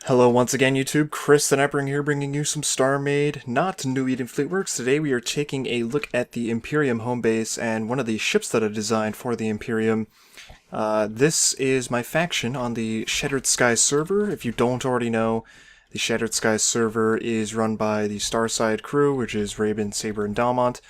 Hello once again YouTube, Chris the Nightbringer here bringing you some StarMade, not New Eden Fleetworks. Today we are taking a look at the Imperium home base and one of the ships that I designed for the Imperium. This is my faction on the Shattered Skies server. If you don't already know, the Shattered Skies server is run by the Starside crew, which is Raven, Saber, and Dalmont.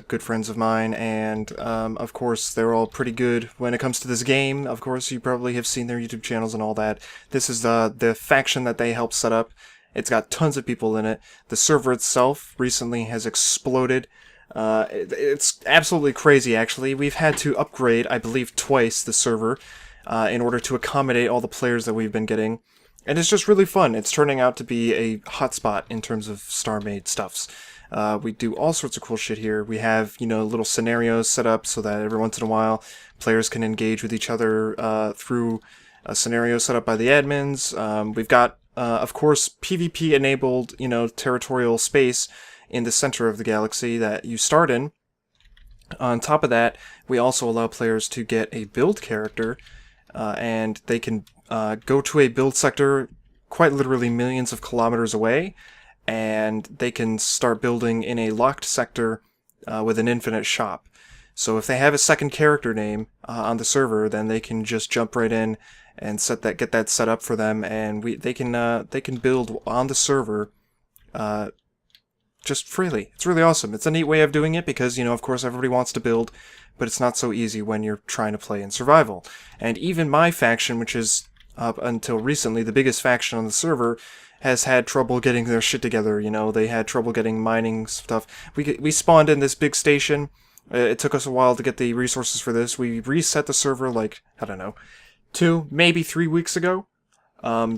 Good friends of mine, and of course they're all pretty good when it comes to this game. Of course, you probably have seen their YouTube channels and all that. This is the faction that they helped set up. It's got tons of people in it. The server itself recently has exploded. It's absolutely crazy, actually. We've had to upgrade, I believe, twice the server in order to accommodate all the players that we've been getting. And it's just really fun. It's turning out to be a hotspot in terms of StarMade stuffs. We do all sorts of cool shit here. We have, little scenarios set up so that every once in a while players can engage with each other through a scenario set up by the admins. We've got, of course, PvP-enabled, territorial space in the center of the galaxy that you start in. On top of that, we also allow players to get a build character, and they can go to a build sector quite literally millions of kilometers away, and they can start building in a locked sector with an infinite shop. So if they have a second character name on the server, then they can just jump right in and get that set up for them, and they can build on the server just freely. It's really awesome. It's a neat way of doing it because, of course everybody wants to build, but it's not so easy when you're trying to play in survival. And even my faction, which is up until recently the biggest faction on the server, has had trouble getting their shit together. They had trouble getting mining stuff. We spawned in this big station. It took us a while to get the resources for this. We reset the server like, I don't know, 2, maybe 3 weeks ago,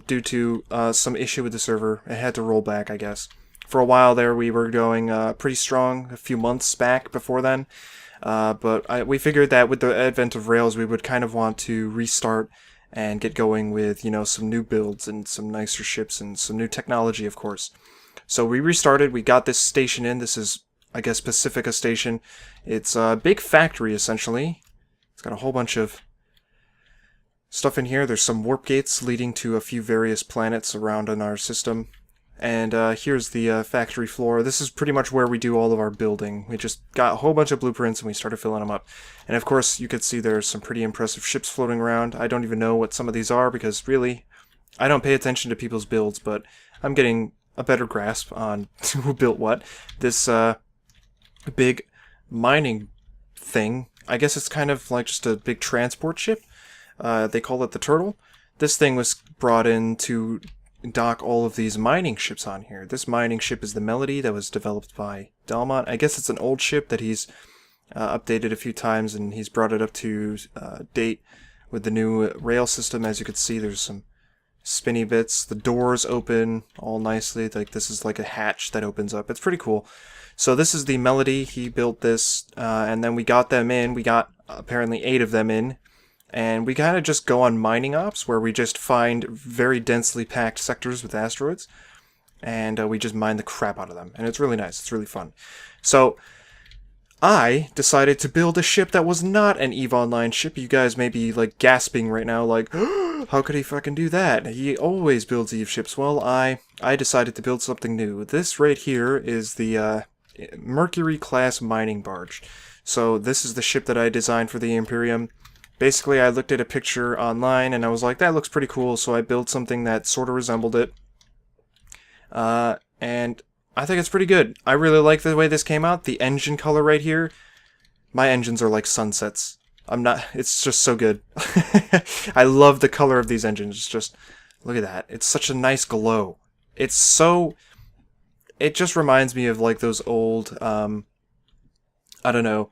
due to some issue with the server. It had to roll back, I guess. For a while there, we were going pretty strong a few months back before then. But we figured that with the advent of Rails, we would kind of want to restart and get going with, some new builds and some nicer ships and some new technology, of course. So we restarted, we got this station in. This is, I guess, Pacifica Station. It's a big factory, essentially. It's got a whole bunch of stuff in here. There's some warp gates leading to a few various planets around in our system. And here's the factory floor. This is pretty much where we do all of our building. We just got a whole bunch of blueprints and we started filling them up. And of course, you could see there's some pretty impressive ships floating around. I don't even know what some of these are because really, I don't pay attention to people's builds, but I'm getting a better grasp on who built what. This big mining thing, I guess it's kind of like just a big transport ship. They call it the Turtle. This thing was brought in to dock all of these mining ships on here. This mining ship is the Melody that was developed by Dalmont. I guess it's an old ship that he's updated a few times, and he's brought it up to date with the new rail system. As you can see, there's some spinny bits. The doors open all nicely. Like this is like a hatch that opens up. It's pretty cool. So this is the Melody. He built this, and then we got them in. We got apparently 8 of them in. And we kind of just go on mining ops, where we just find very densely packed sectors with asteroids, and we just mine the crap out of them. And it's really nice. It's really fun. So I decided to build a ship that was not an EVE Online ship. You guys may be like gasping right now, like, how could he fucking do that? He always builds EVE ships. Well, I decided to build something new. This right here is the Mercury class mining barge. So this is the ship that I designed for the Imperium. Basically, I looked at a picture online, and I was like, that looks pretty cool, so I built something that sort of resembled it. And I think it's pretty good. I really like the way this came out. The engine color right here, my engines are like sunsets. It's just so good. I love the color of these engines. It's just, look at that. It's such a nice glow. It just reminds me of like those old, I don't know,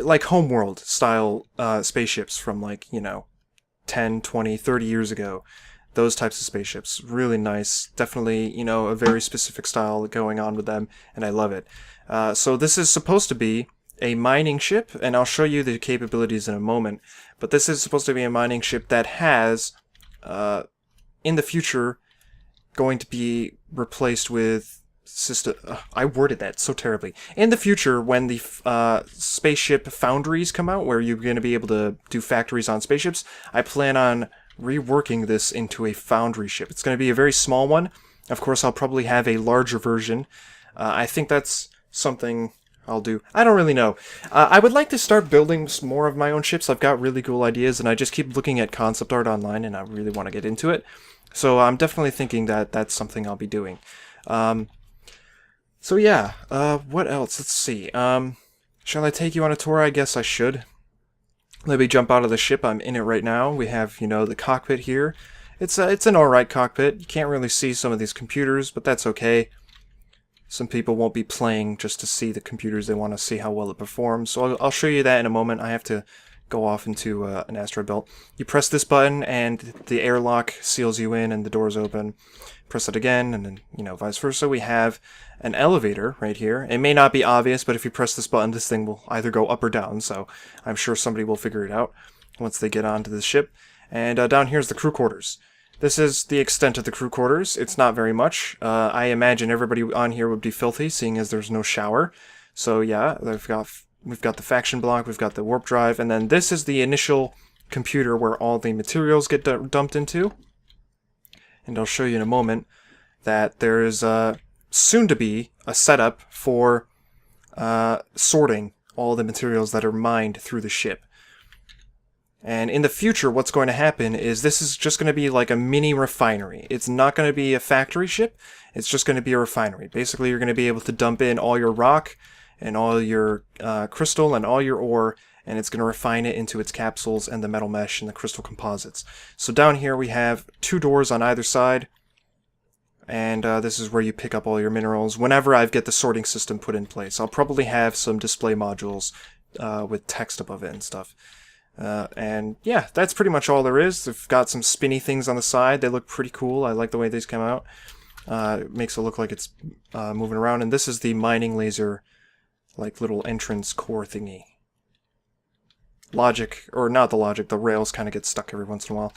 like Homeworld style spaceships from like, 10, 20, 30 years ago. Those types of spaceships. Really nice. Definitely, a very specific style going on with them, and I love it. So this is supposed to be a mining ship, and I'll show you the capabilities in a moment, but this is supposed to be a mining ship that has, in the future, going to be replaced with system. I worded that so terribly. In the future, when the spaceship foundries come out, where you're going to be able to do factories on spaceships, I plan on reworking this into a foundry ship. It's going to be a very small one. Of course, I'll probably have a larger version. I think that's something I'll do. I don't really know. I would like to start building more of my own ships. I've got really cool ideas, and I just keep looking at concept art online, and I really want to get into it. So I'm definitely thinking that that's something I'll be doing. So yeah, what else? Let's see. Shall I take you on a tour? I guess I should. Let me jump out of the ship. I'm in it right now. We have, you know, the cockpit here. It's an alright cockpit. You can't really see some of these computers, but that's okay. Some people won't be playing just to see the computers. They want to see how well it performs. So I'll show you that in a moment. I have to go off into an asteroid belt. You press this button and the airlock seals you in and the doors open. Press it again and then, you know, vice versa. We have an elevator right here. It may not be obvious, but if you press this button, this thing will either go up or down. So I'm sure somebody will figure it out once they get onto the ship. And down here's the crew quarters. This is the extent of the crew quarters. It's not very much. I imagine everybody on here would be filthy, seeing as there's no shower. So yeah, we've got the faction block, we've got the warp drive, and then this is the initial computer where all the materials get dumped into. And I'll show you in a moment that there is soon to be a setup for sorting all the materials that are mined through the ship. And in the future, what's going to happen is this is just going to be like a mini refinery. It's not going to be a factory ship. It's just going to be a refinery. Basically, you're going to be able to dump in all your rock and all your crystal and all your ore, and it's going to refine it into its capsules and the metal mesh and the crystal composites. So down here we have 2 doors on either side, and this is where you pick up all your minerals whenever I get the sorting system put in place. I'll probably have some display modules with text above it and stuff. And yeah, that's pretty much all there is. They've got some spinny things on the side. They look pretty cool. I like the way these come out. It makes it look like it's moving around. And this is the mining laser, like little entrance core thingy. Logic, or not the logic, the rails kind of get stuck every once in a while.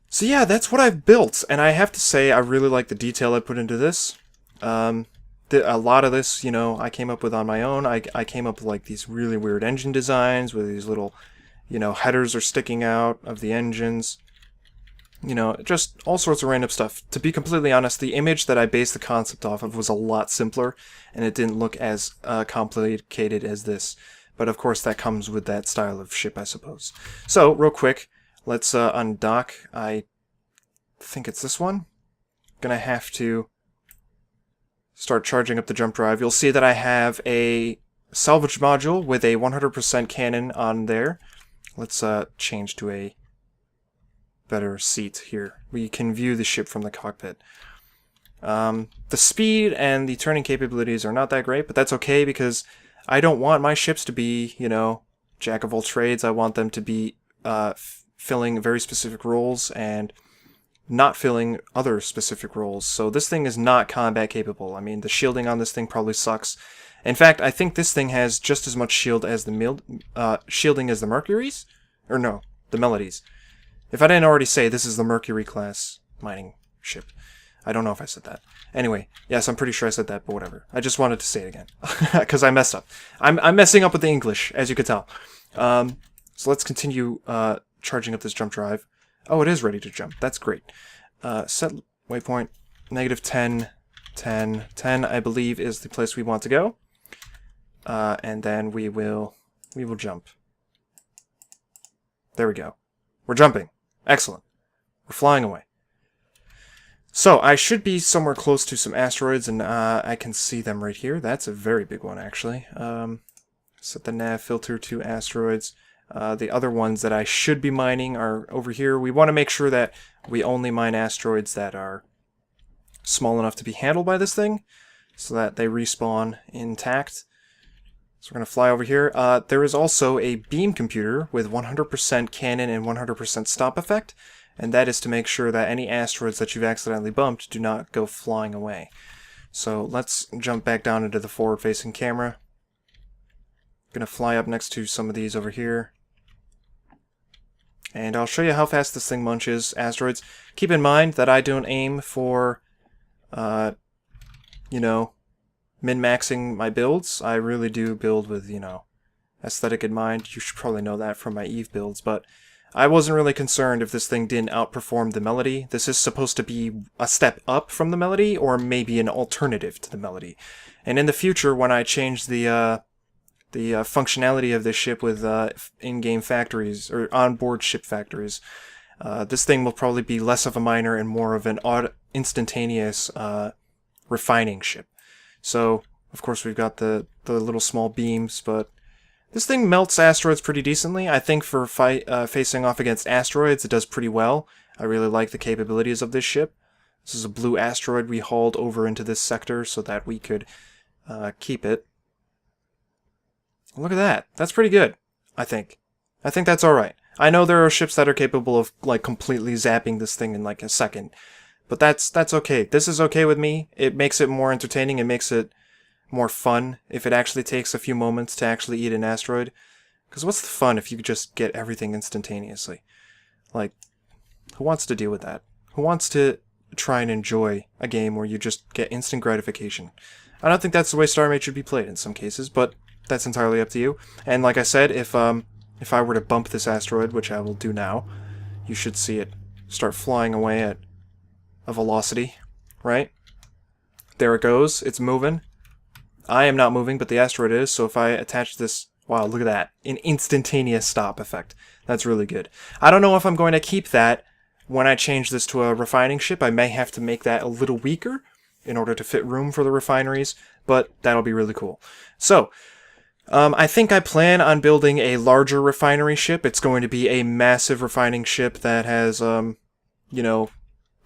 So yeah, that's what I've built. And I have to say, I really like the detail I put into this. A lot of this, you know, I came up with on my own. I came up with like these really weird engine designs with these little, you know, headers are sticking out of the engines. You know, just all sorts of random stuff. To be completely honest, the image that I based the concept off of was a lot simpler, and it didn't look as complicated as this. But of course, that comes with that style of ship, I suppose. So, real quick, let's undock. I think it's this one. Gonna have to start charging up the jump drive. You'll see that I have a salvage module with a 100% cannon on there. Let's change to a better seat here. We can view the ship from the cockpit. The speed and the turning capabilities are not that great, but that's okay because I don't want my ships to be, you know, jack of all trades. I want them to be filling very specific roles and not filling other specific roles. So this thing is not combat capable. I mean, the shielding on this thing probably sucks. In fact, I think this thing has just as much shield as the shielding as the Mercury's? Or no, the Melodies. If I didn't already say, this is the Mercury class mining ship. I don't know if I said that. Anyway, yes, I'm pretty sure I said that, but whatever. I just wanted to say it again. Because I messed up. I'm messing up with the English, as you could tell. So let's continue charging up this jump drive. Oh, it is ready to jump. That's great. Set waypoint, -10, 10, 10, I believe, is the place we want to go. And then we will jump. There we go. We're jumping. Excellent. We're flying away. So, I should be somewhere close to some asteroids, and I can see them right here. That's a very big one, actually. Set the nav filter to asteroids. The other ones that I should be mining are over here. We want to make sure that we only mine asteroids that are small enough to be handled by this thing, so that they respawn intact. So we're going to fly over here. There is also a beam computer with 100% cannon and 100% stop effect, and that is to make sure that any asteroids that you've accidentally bumped do not go flying away. So let's jump back down into the forward-facing camera. Going to fly up next to some of these over here. And I'll show you how fast this thing munches asteroids. Keep in mind that I don't aim for, you know, min-maxing my builds. I really do build with, you know, aesthetic in mind. You should probably know that from my Eve builds, but I wasn't really concerned if this thing didn't outperform the Melody. This is supposed to be a step up from the Melody, or maybe an alternative to the Melody. And in the future, when I change the functionality of this ship with in-game factories, or onboard ship factories, this thing will probably be less of a miner and more of an instantaneous refining ship. So, of course, we've got the little small beams, but this thing melts asteroids pretty decently. I think for facing off against asteroids, it does pretty well. I really like the capabilities of this ship. This is a blue asteroid we hauled over into this sector so that we could keep it. Look at that. That's pretty good, I think. I think that's alright. I know there are ships that are capable of like completely zapping this thing in like a second, but that's okay. This is okay with me. It makes it more entertaining. It makes it more fun if it actually takes a few moments to actually eat an asteroid. Because what's the fun if you just get everything instantaneously? Like, who wants to deal with that? Who wants to try and enjoy a game where you just get instant gratification? I don't think that's the way StarMade should be played in some cases, but that's entirely up to you. And like I said, if I were to bump this asteroid, which I will do now, you should see it start flying away at a velocity, right? There it goes. It's moving. I am not moving, but the asteroid is, so if I attach this... Wow, look at that. An instantaneous stop effect. That's really good. I don't know if I'm going to keep that when I change this to a refining ship. I may have to make that a little weaker in order to fit room for the refineries, but that'll be really cool. So, I think I plan on building a larger refinery ship. It's going to be a massive refining ship that has, you know,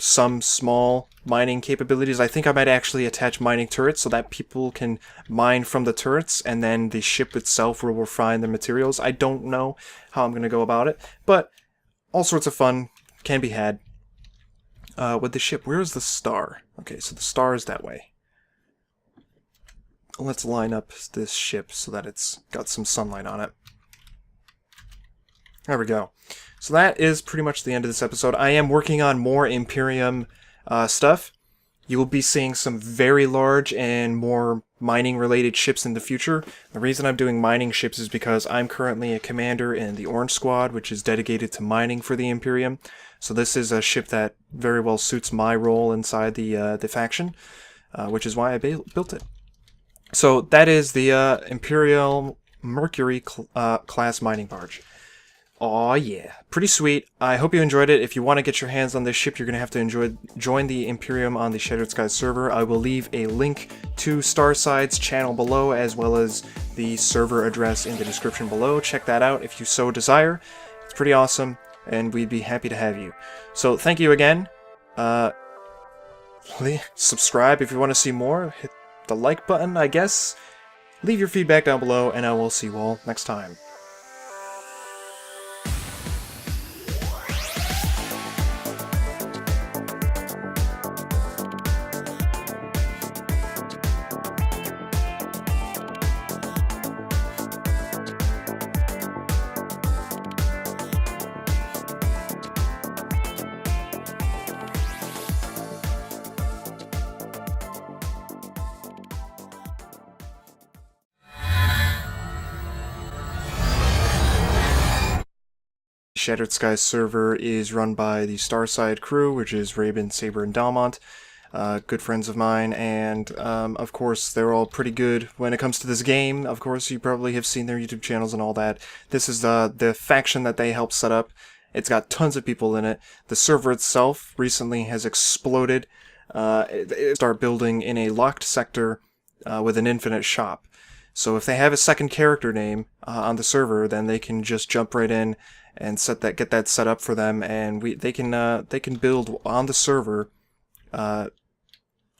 some small mining capabilities. I think I might actually attach mining turrets so that people can mine from the turrets and then the ship itself will refine the materials. I don't know how I'm going to go about it, but all sorts of fun can be had with the ship. Where is the star? Okay, so the star is that way. Let's line up this ship so that it's got some sunlight on it. There we go. So that is pretty much the end of this episode. I am working on more Imperium stuff. You will be seeing some very large and more mining-related ships in the future. The reason I'm doing mining ships is because I'm currently a commander in the Orange Squad, which is dedicated to mining for the Imperium. So this is a ship that very well suits my role inside the faction, which is why I built it. So that is the Imperial Mercury class mining barge. Aw, yeah. Pretty sweet. I hope you enjoyed it. If you want to get your hands on this ship, you're going to have to join the Imperium on the Shattered Skies server. I will leave a link to Starside's channel below, as well as the server address in the description below. Check that out if you so desire. It's pretty awesome, and we'd be happy to have you. So, thank you again. Subscribe if you want to see more. Hit the like button, I guess. Leave your feedback down below, and I will see you all next time. Shattered Skies server is run by the Starside crew, which is Raven, Saber, and Dalmont, good friends of mine, and of course they're all pretty good when it comes to this game. Of course, you probably have seen their YouTube channels and all that. This is the faction that they helped set up. It's got tons of people in it. The server itself recently has exploded. Start building in a locked sector with an infinite shop. So if they have a second character name on the server, then they can just jump right in and get that set up for them, and they can build on the server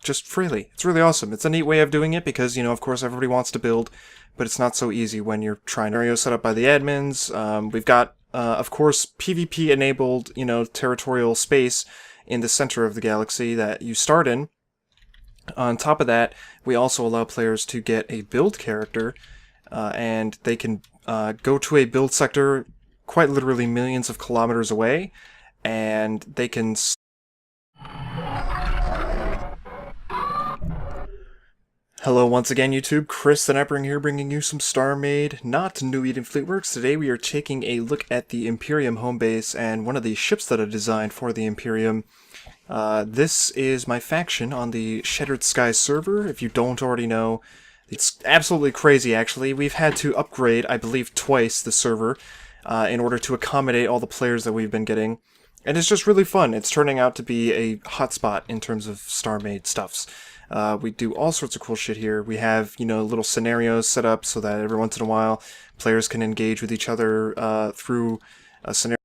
just freely. It's really awesome. It's a neat way of doing it because, you know, of course everybody wants to build, but it's not so easy when you're trying to set up by the admins. We've got of course PvP enabled, you know, territorial space in the center of the galaxy that you start in. On top of that, we also allow players to get a build character, and they can go to a build sector quite literally millions of kilometers away, and they can... Hello once again, YouTube. Chris the Nightbringer here, bringing you some StarMade, not New Eden Fleetworks. Today we are taking a look at the Imperium home base and one of the ships that I designed for the Imperium. This is my faction on the Shattered Sky server. If you don't already know, it's absolutely crazy, actually. We've had to upgrade, I believe, twice the server in order to accommodate all the players that we've been getting. And it's just really fun. It's turning out to be a hotspot in terms of StarMade stuffs. We do all sorts of cool shit here. We have, little scenarios set up so that every once in a while players can engage with each other through a scenario.